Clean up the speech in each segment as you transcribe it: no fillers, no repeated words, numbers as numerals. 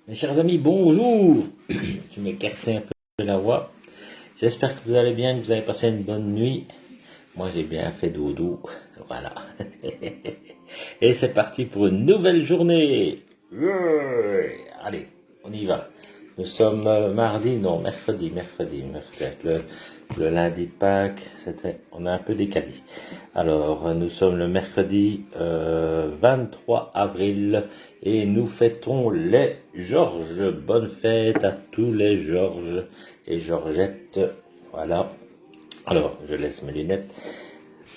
Mes chers amis, bonjour. Je m'éclaircis un peu la voix. J'espère que vous allez bien, que vous avez passé une bonne nuit. Moi, j'ai bien fait dodo. Voilà. Et c'est parti pour une nouvelle journée. Allez, on y va. Nous sommes mercredi. Le lundi de Pâques, on a un peu décalé. Alors, nous sommes le mercredi 23 avril et nous fêtons les Georges. Bonne fête à tous les Georges et Georgettes. Voilà. Alors, je laisse mes lunettes.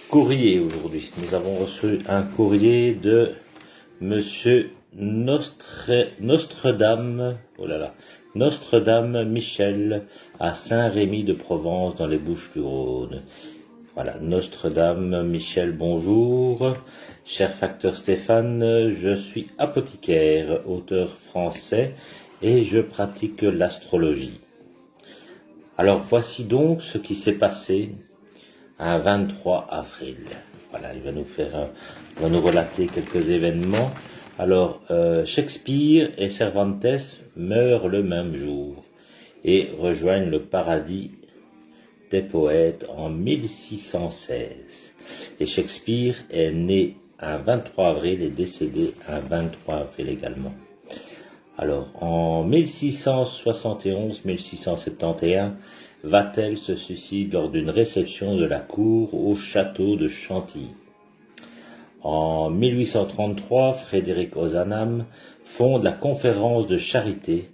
Courrier aujourd'hui. Nous avons reçu un courrier de Monsieur Nostredame Michel à Saint-Rémy-de-Provence dans les Bouches-du-Rhône. Voilà, Nostredame Michel, bonjour. Cher facteur Stéphane, je suis apothicaire, auteur français et je pratique l'astrologie. Alors voici donc ce qui s'est passé un 23 avril. Voilà, il va nous relater quelques événements. Alors, Shakespeare et Cervantes meurent le même jour et rejoignent le paradis des poètes en 1616. Et Shakespeare est né un 23 avril et décédé un 23 avril également. Alors, en 1671-1671, Vatel se suicide lors d'une réception de la cour au château de Chantilly. En 1833, Frédéric Ozanam fonde la conférence de charité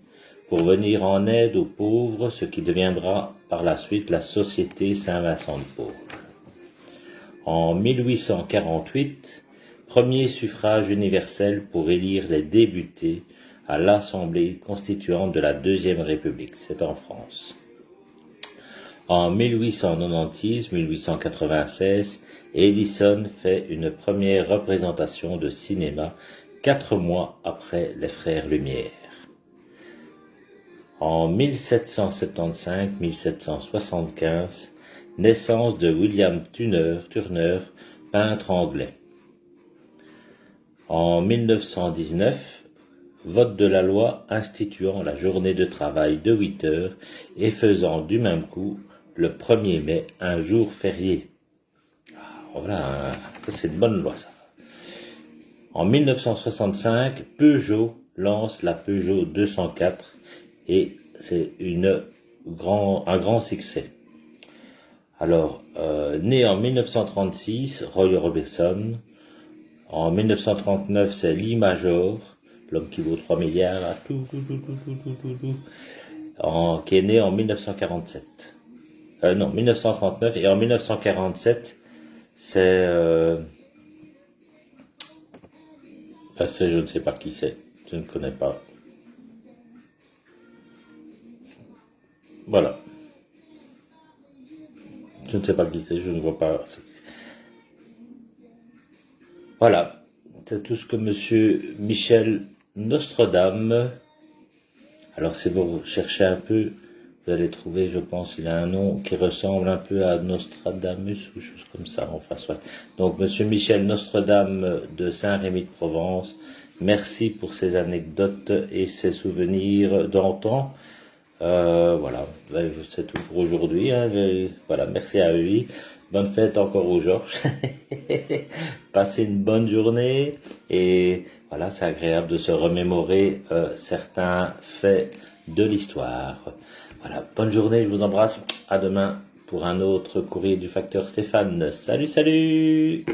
pour venir en aide aux pauvres, ce qui deviendra par la suite la Société Saint-Vincent de Paul. En 1848, premier suffrage universel pour élire les députés à l'Assemblée constituante de la Deuxième République, c'est en France. En 1896-1896, Edison fait une première représentation de cinéma 4 mois après les Frères Lumière. En 1775-1775, naissance de William Turner, peintre anglais. En 1919, vote de la loi instituant la journée de travail de 8 heures et faisant du même coup le 1er mai un jour férié. Voilà, ça c'est une bonne loi ça. En 1965, Peugeot lance la Peugeot 204 et c'est un grand succès. Alors, né en 1936, Roy Orbison. En 1939, c'est Lee Major, l'homme qui vaut 3 milliards, qui est né en 1947. 1939, et en 1947, c'est je ne sais pas qui c'est, je ne connais pas. Voilà. Je ne sais pas qui c'est, je ne vois pas. Voilà, c'est tout ce que Monsieur Michel Nostredame. Alors si vous cherchez un peu, vous allez trouver, je pense, il a un nom qui ressemble un peu à Nostradamus ou chose comme ça, enfin soit. Donc Monsieur Michel Nostredame de Saint-Rémy-de-Provence, merci pour ces anecdotes et ces souvenirs d'antan. Voilà, c'est tout pour aujourd'hui. Hein. Voilà, merci à lui. Bonne fête encore aux Georges. Passez une bonne journée et voilà, c'est agréable de se remémorer certains faits de l'histoire. Voilà, bonne journée, je vous embrasse. À demain pour un autre courrier du facteur Stéphane. Salut, salut!